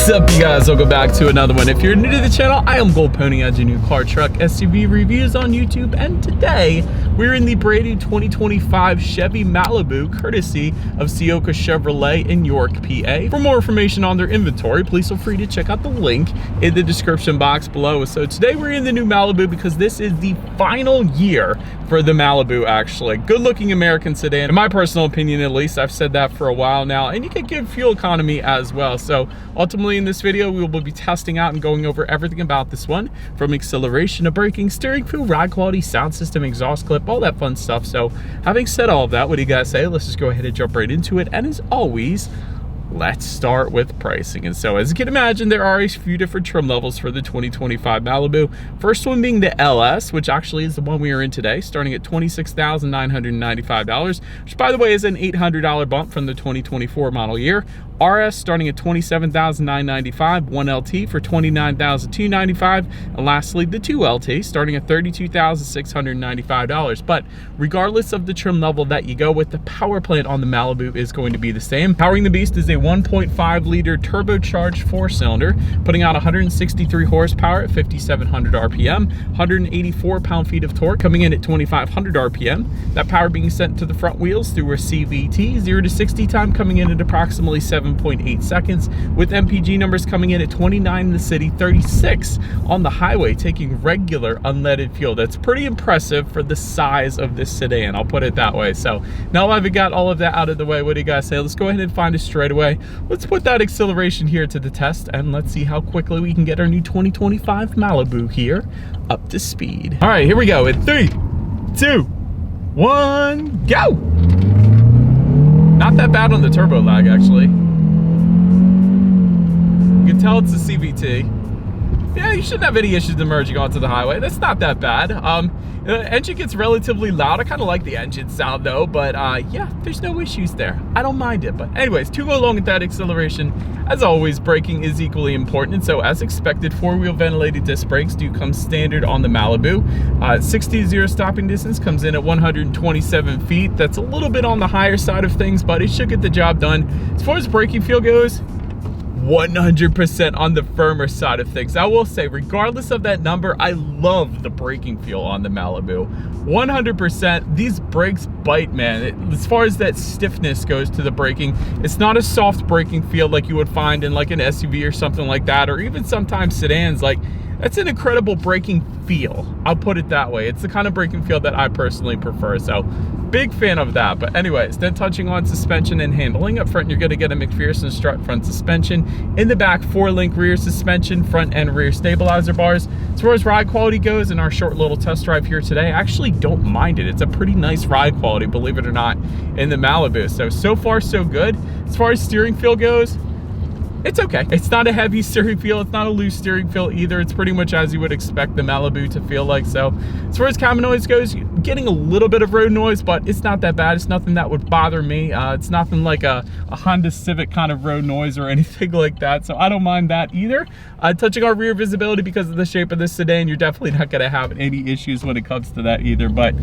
What's up, you guys? Welcome back to another one. If you're new to the channel, I am Gold Pony. I do new car, truck, SUV reviews on YouTube, and today we're in the brand new 2025 Chevy Malibu, courtesy of Ciocca Chevrolet in York, PA. For more information on their inventory, please feel free to check out the link in the description box below. So today we're in the new Malibu because this is the final year for the Malibu, actually. Good looking American sedan, in my personal opinion at least. I've said that for a while now, and you get good fuel economy as well. So ultimately in this video, we will be testing out and going over everything about this one, from acceleration to braking, steering feel, ride quality, sound system, exhaust clip, all that fun stuff. So having said all of that, what do you guys say? Let's just go ahead and jump right into it. And as always, let's start with pricing. And so as you can imagine, there are a few different trim levels for the 2025 Malibu. First one being the LS, which actually is the one we are in today, starting at $26,995, which by the way is an $800 bump from the 2024 model year. RS starting at $27,995, 1LT for $29,295, and lastly the 2LT starting at $32,695. But regardless of the trim level that you go with, the power plant on the Malibu is going to be the same. Powering the beast is a 1.5 liter turbocharged 4-cylinder, putting out 163 horsepower at 5,700 RPM, 184 pound-feet of torque, coming in at 2,500 RPM. That power being sent to the front wheels through a CVT. 0 to 60 time coming in at approximately 7.8 seconds, with MPG numbers coming in at 29 in the city, 36 on the highway, taking regular unleaded fuel. That's pretty impressive for the size of this sedan, I'll put it that way. So now I've got all of that out of the way, what do you guys say? Let's go ahead and find a straightaway. Let's put that acceleration here to the test, and let's see how quickly we can get our new 2025 Malibu here up to speed. All right, here we go in 3, 2, 1, go. Not that bad on the turbo lag, actually. You can tell it's a CVT. Yeah, you shouldn't have any issues emerging onto the highway. That's not that bad. The engine gets relatively loud. I kind of like the engine sound though, but yeah, there's no issues there. I don't mind it. But anyways, to go along with that acceleration, as always, braking is equally important. And so as expected, 4-wheel ventilated disc brakes do come standard on the Malibu. 60 to 0 stopping distance comes in at 127 feet. That's a little bit on the higher side of things, but it should get the job done. As far as braking feel goes, 100% on the firmer side of things. I will say, regardless of that number, I love the braking feel on the Malibu. 100%. These brakes bite, man. As far as that stiffness goes to the braking, it's not a soft braking feel like you would find in like an SUV or something like that, or even sometimes sedans. Like, that's an incredible braking feel. I'll put it that way. It's the kind of braking feel that I personally prefer. So big fan of that. But anyways, then touching on suspension and handling. Up front, you're going to get a McPherson strut front suspension. In the back, 4-link rear suspension, front and rear stabilizer bars. As far as ride quality goes, in our short little test drive here today, I actually don't mind it. It's a pretty nice ride quality, believe it or not, in the Malibu. So far so good. As far as steering feel goes, it's okay. It's not a heavy steering feel. It's not a loose steering feel either. It's pretty much as you would expect the Malibu to feel like. So as far as cabin noise goes, you're getting a little bit of road noise, but it's not that bad. It's nothing that would bother me. It's nothing like a Honda Civic kind of road noise or anything like that. So I don't mind that either. Touching on rear visibility, because of the shape of this sedan, you're definitely not going to have any issues when it comes to that either. But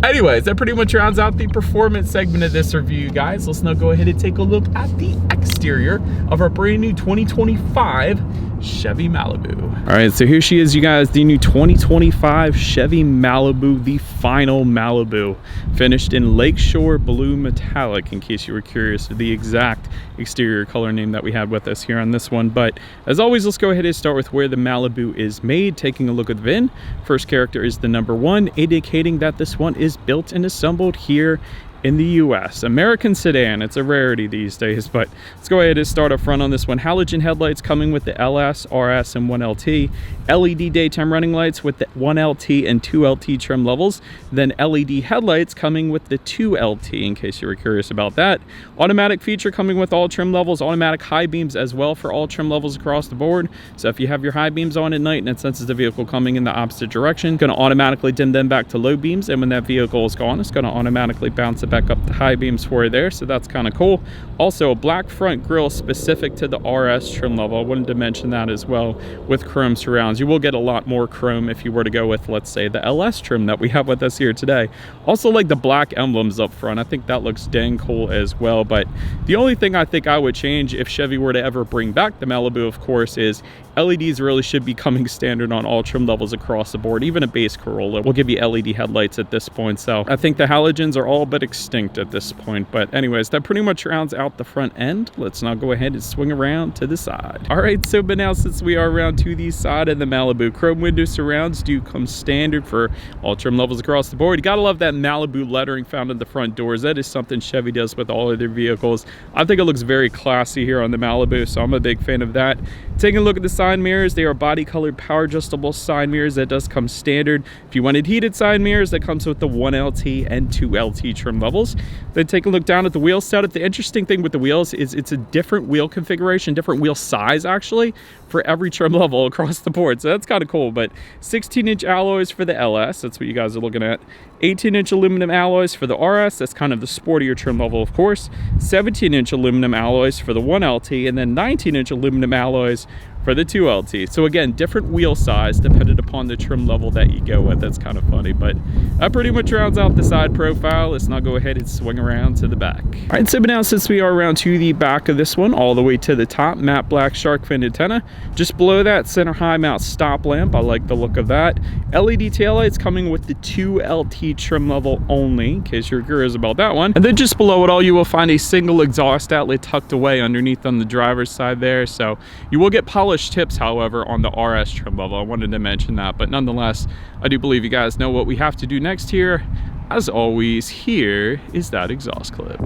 anyways, that pretty much rounds out the performance segment of this review, guys. Let's now go ahead and take a look at the exterior of our brand new 2025 Chevy Malibu. All right, so here she is, you guys, the new 2025 Chevy Malibu, the final Malibu, finished in Lakeshore Blue Metallic, in case you were curious, the exact exterior color name that we had with us here on this one. But as always, let's go ahead and start with where the Malibu is made. Taking a look at the VIN, first character is the number 1, indicating that this one is built and assembled here in the US. American sedan, it's a rarity these days, but let's go ahead and start up front on this one. Halogen headlights coming with the LS, RS, and 1LT. LED daytime running lights with the 1LT and 2LT trim levels. Then LED headlights coming with the 2LT, in case you were curious about that. Automatic feature coming with all trim levels. Automatic high beams as well for all trim levels across the board. So if you have your high beams on at night and it senses the vehicle coming in the opposite direction, it's going to automatically dim them back to low beams. And when that vehicle is gone, it's going to automatically bounce it to back up the high beams for you there, so that's kind of cool. Also, a black front grille specific to the RS trim level. I wanted to mention that as well, with chrome surrounds. You will get a lot more chrome if you were to go with, let's say, the LS trim that we have with us here today. Also, like the black emblems up front, I think that looks dang cool as well. But the only thing I think I would change if Chevy were to ever bring back the Malibu, of course, is LEDs really should be coming standard on all trim levels across the board. Even a base Corolla will give you LED headlights at this point. So I think the halogens are all but extinct at this point. But anyways, that pretty much rounds out the front end. Let's now go ahead and swing around to the side. All right, so but now since we are around to the side of the Malibu, chrome window surrounds do come standard for all trim levels across the board. You gotta love that Malibu lettering found in the front doors. That is something Chevy does with all of their vehicles. I think it looks very classy here on the Malibu, so I'm a big fan of that. Taking a look at the side mirrors, they are body colored power adjustable side mirrors. That does come standard. If you wanted heated side mirrors, that comes with the 1LT and 2LT trim levels. Then take a look down at the wheel setup. The interesting thing with the wheels is it's a different wheel configuration, different wheel size actually, for every trim level across the board. So that's kind of cool. But 16-inch alloys for the LS, that's what you guys are looking at. 18-inch aluminum alloys for the RS, that's kind of the sportier trim level, of course. 17-inch aluminum alloys for the 1LT, and then 19-inch aluminum alloys for the 2LT. So again, different wheel size dependent upon the trim level that you go with. That's kind of funny, but that pretty much rounds out the side profile. Let's now go ahead and swing around to the back. All right, so now since we are around to the back of this one, all the way to the top, matte black shark fin antenna. Just below that, center high mount stop lamp. I like the look of that. LED taillights coming with the 2LT trim level only, in case you're curious about that one. And then just below it all, you will find a single exhaust outlet tucked away underneath on the driver's side there. So you will get polished tips, however, on the RS trim level. I wanted to mention that, but nonetheless, I do believe you guys know what we have to do next here. As always, here is that exhaust clip.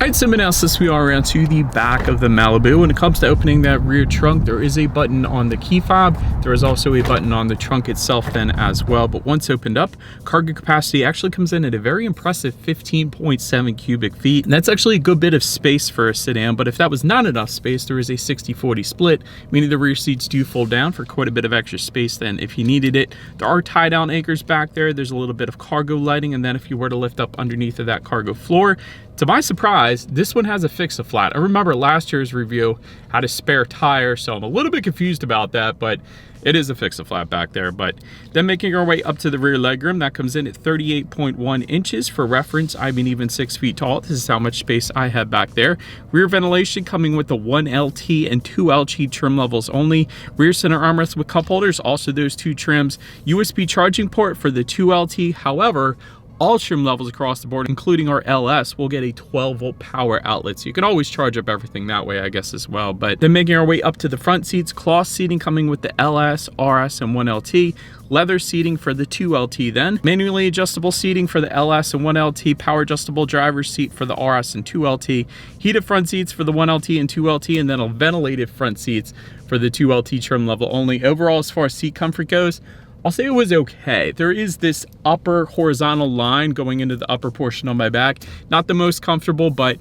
Alright, so now since we are around to the back of the Malibu, when it comes to opening that rear trunk, there is a button on the key fob. There is also a button on the trunk itself then as well. But once opened up, cargo capacity actually comes in at a very impressive 15.7 cubic feet. And that's actually a good bit of space for a sedan. But if that was not enough space, there is a 60-40 split, meaning the rear seats do fold down for quite a bit of extra space then if you needed it. There are tie-down anchors back there. There's a little bit of cargo lighting. And then if you were to lift up underneath of that cargo floor, to my surprise, this one has a fix-a-flat. I remember last year's review had a spare tire, so I'm a little bit confused about that, but it is a fix-a-flat back there. But then making our way up to the rear legroom, that comes in at 38.1 inches. For reference, I'm even 6 feet tall. This is how much space I have back there. Rear ventilation coming with the 1LT and 2LT trim levels only. Rear center armrest with cup holders, also those two trims. USB charging port for the 2LT. However, all trim levels across the board, including our LS, will get a 12-volt power outlet. So you can always charge up everything that way, I guess, as well. But then making our way up to the front seats, cloth seating coming with the LS, RS, and 1LT. Leather seating for the 2LT then. Manually adjustable seating for the LS and 1LT. Power adjustable driver's seat for the RS and 2LT. Heated front seats for the 1LT and 2LT. And then a ventilated front seats for the 2LT trim level only. Overall, as far as seat comfort goes, I'll say it was okay. There is this upper horizontal line going into the upper portion of my back. Not the most comfortable, but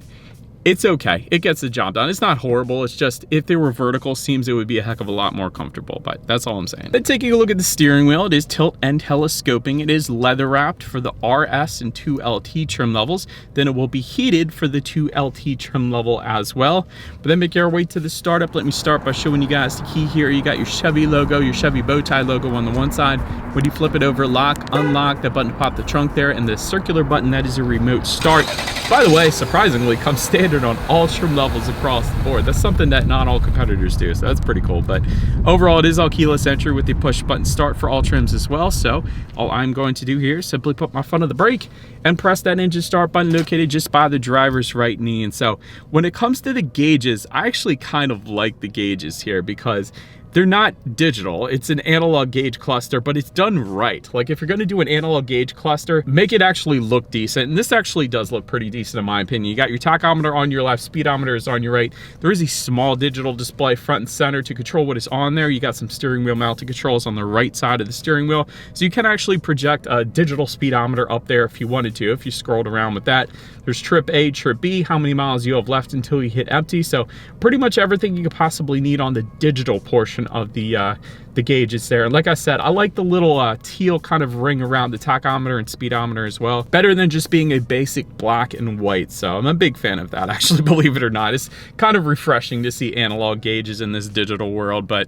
it's okay. It gets the job done. It's not horrible. It's just if they were vertical seams, it would be a heck of a lot more comfortable, but that's all I'm saying. Then taking a look at the steering wheel, it is tilt and telescoping. It is leather wrapped for the RS and 2LT trim levels. Then it will be heated for the 2LT trim level as well. But then making our way to the startup, let me start by showing you guys the key here. You got your Chevy logo, your Chevy bow tie logo on the one side. When you flip it over, lock, unlock, that button to pop the trunk there, and the circular button, that is a remote start. By the way, surprisingly, comes standard on all trim levels across the board. That's something that not all competitors do, so that's pretty cool. But overall, it is all keyless entry with the push button start for all trims as well. So all I'm going to do here is simply put my foot on the brake and press that engine start button located just by the driver's right knee. And so when it comes to the gauges, I actually kind of like the gauges here because they're not digital. It's an analog gauge cluster, but it's done right. Like if you're gonna do an analog gauge cluster, make it actually look decent. And this actually does look pretty decent in my opinion. You got your tachometer on your left, speedometer is on your right. There is a small digital display front and center to control what is on there. You got some steering wheel mounted controls on the right side of the steering wheel. So you can actually project a digital speedometer up there if you wanted to, if you scrolled around with that. There's trip A, trip B, how many miles you have left until you hit empty. So pretty much everything you could possibly need on the digital portion of the gauge is there. And like I said, I like the little teal kind of ring around the tachometer and speedometer as well. Better than just being a basic black and white. So I'm a big fan of that, actually, believe it or not. It's kind of refreshing to see analog gauges in this digital world. But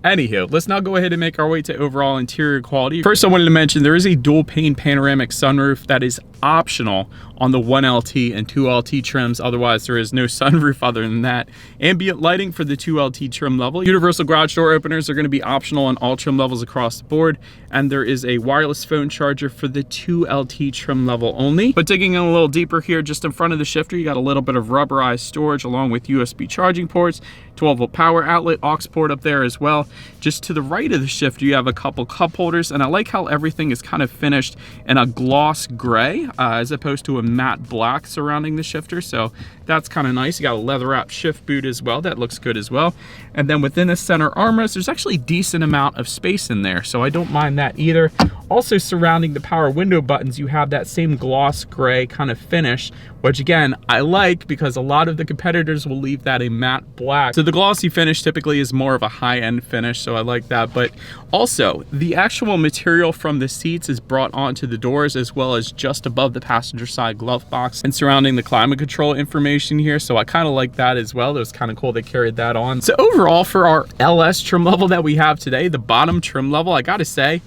anywho, let's now go ahead and make our way to overall interior quality. First, I wanted to mention there is a dual pane panoramic sunroof that is optional on the 1LT and 2LT trims. Otherwise, there is no sunroof other than that. Ambient lighting for the 2LT trim level. Universal garage door openers are going to be optional on all trim levels across the board. And there is a wireless phone charger for the 2LT trim level only. But digging in a little deeper here, just in front of the shifter, you got a little bit of rubberized storage along with USB charging ports, 12-volt power outlet, aux port up there as well. Just to the right of the shifter, you have a couple cup holders, and I like how everything is kind of finished in a gloss gray as opposed to a matte black surrounding the shifter. So that's kind of nice. You got a leather wrapped shift boot as well. That looks good as well. And then within the center armrest, there's actually a decent amount of space in there, so I don't mind that either. Also surrounding the power window buttons, you have that same gloss gray kind of finish, which again, I like because a lot of the competitors will leave that a matte black. So the glossy finish typically is more of a high-end finish, so I like that. But also, the actual material from the seats is brought onto the doors as well as just above the passenger side glove box and surrounding the climate control information here. So I kind of like that as well. It was kind of cool they carried that on. So overall, for our LS trim level that we have today, the bottom trim level, I gotta say,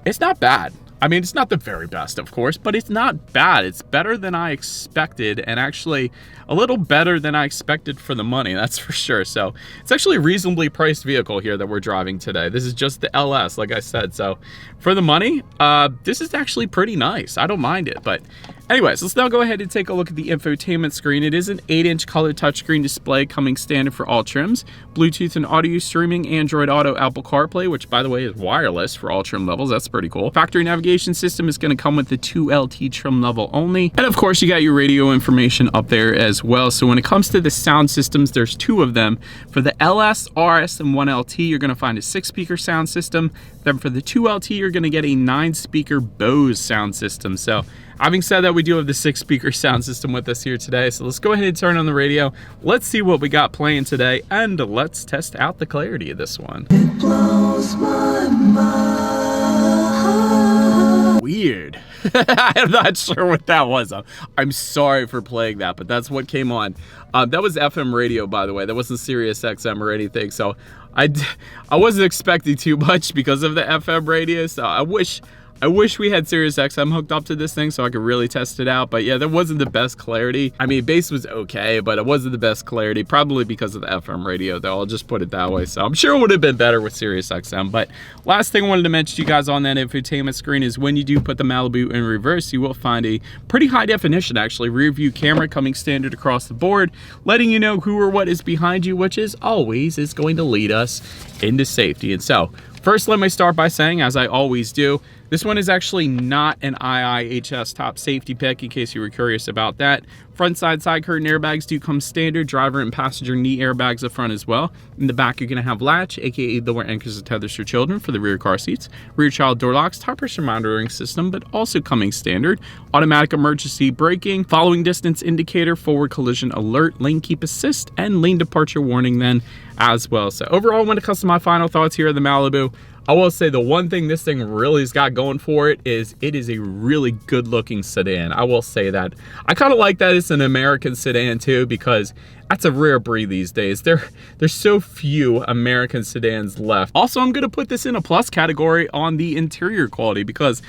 it's not bad. I mean, it's not the very best, of course, but it's not bad. It's better than I expected, and actually a little better than I expected for the money, that's for sure. So it's actually a reasonably priced vehicle here that we're driving today. This is just the LS, like I said. So for the money, this is actually pretty nice. I don't mind it. But anyways, let's now go ahead and take a look at the infotainment screen. It is an 8-inch color touchscreen display coming standard for all trims. Bluetooth and audio streaming, Android Auto, Apple CarPlay, which by the way is wireless for all trim levels. That's pretty cool. Factory navigation system is going to come with the 2LT trim level only. And of course, you got your radio information up there as well. So when it comes to the sound systems, there's two of them. For the LS, RS, and 1LT, you're going to find a 6-speaker sound system. Then for the 2LT, you're going to get a 9-speaker Bose sound system. So having said that, we do have the 6-speaker sound system with us here today. So let's go ahead and turn on the radio. Let's see what we got playing today, and let's test out the clarity of this one. It blows my mind. Weird. I'm not sure what that was. I'm sorry for playing that, but that's what came on. That was FM radio, by the way. That wasn't Sirius XM or anything. So I wasn't expecting too much because of the FM radio. So I wish we had Sirius XM hooked up to this thing so I could really test it out. But yeah, that wasn't the best clarity. I mean, bass was okay, but it wasn't the best clarity, probably because of the FM radio, though. I'll just put it that way. So I'm sure it would have been better with Sirius XM. But last thing I wanted to mention to you guys on that infotainment screen is when you do put the Malibu in reverse, you will find a pretty high definition, actually, rear view camera coming standard across the board, letting you know who or what is behind you, which is always is going to lead us into safety. And so first, let me start by saying, as I always do, this one is actually not an IIHS top safety pick, in case you were curious about that. Front side curtain airbags do come standard. Driver and passenger knee airbags up front as well. In the back, you're going to have latch, aka the door anchors and tethers for children for the rear car seats. Rear child door locks, tire pressure monitoring system, but also coming standard. Automatic emergency braking, following distance indicator, forward collision alert, lane keep assist, and lane departure warning then as well. So overall, when it comes to my final thoughts here of the Malibu, I will say the one thing this thing really has got going for it is a really good looking sedan. I will say that. I kind of like that it's an American sedan too, because that's a rare breed these days. There's so few American sedans left. Also, I'm gonna put this in a plus category on the interior quality, because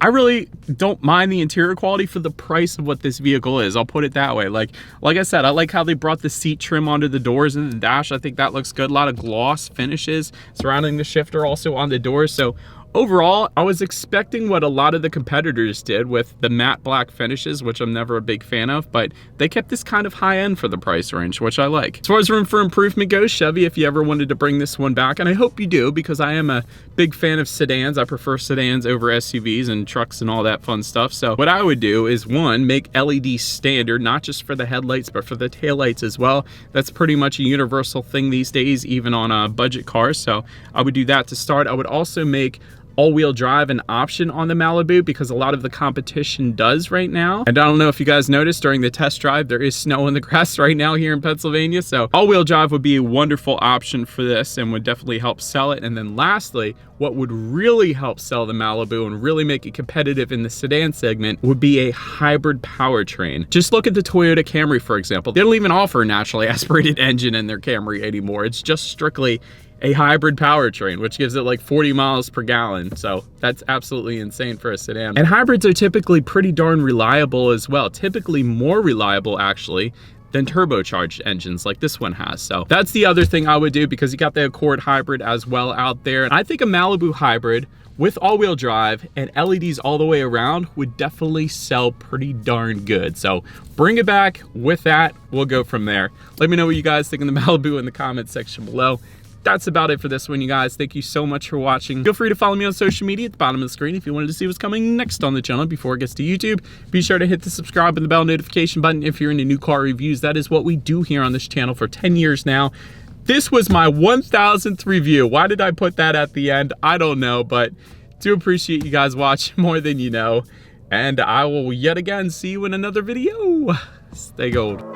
I really don't mind the interior quality for the price of what this vehicle is. I'll put it that way. Like I said, I like how they brought the seat trim onto the doors and the dash. I think that looks good. A lot of gloss finishes surrounding the shifter, also on the doors. So Overall, I was expecting what a lot of the competitors did with the matte black finishes, which I'm never a big fan of, but they kept this kind of high end for the price range, which I like. As far as room for improvement goes, Chevy, if you ever wanted to bring this one back, and I hope you do, because I am a big fan of sedans. I prefer sedans over SUVs and trucks and all that fun stuff. So what I would do is, one, make LED standard, not just for the headlights, but for the taillights as well. That's pretty much a universal thing these days, even on budget cars. So I would do that to start. I would also make all-wheel drive an option on the Malibu, because a lot of the competition does right now. And I don't know if you guys noticed during the test drive, there is snow in the grass right now here in Pennsylvania. So all-wheel drive would be a wonderful option for this and would definitely help sell it. And then lastly, what would really help sell the Malibu and really make it competitive in the sedan segment would be a hybrid powertrain. Just look at the Toyota Camry, for example. They don't even offer a naturally aspirated engine in their Camry anymore. It's just strictly a hybrid powertrain, which gives it like 40 miles per gallon. So that's absolutely insane for a sedan. And hybrids are typically pretty darn reliable as well. Typically more reliable, actually, than turbocharged engines like this one has. So that's the other thing I would do, because you got the Accord hybrid as well out there. And I think a Malibu hybrid with all-wheel drive and LEDs all the way around would definitely sell pretty darn good. So bring it back. With that, we'll go from there. Let me know what you guys think of the Malibu in the comments section below. That's about it for this one, you guys. Thank you so much for watching. Feel free to follow me on social media at the bottom of the screen if you wanted to see what's coming next on the channel before it gets to YouTube. Be sure to hit the subscribe and the bell notification button if you're into new car reviews. That is what we do here on this channel for 10 years now. This was my 1000th review. Why did I put that at the end? I don't know, but do appreciate you guys watching more than you know. And I will yet again see you in another video. Stay gold.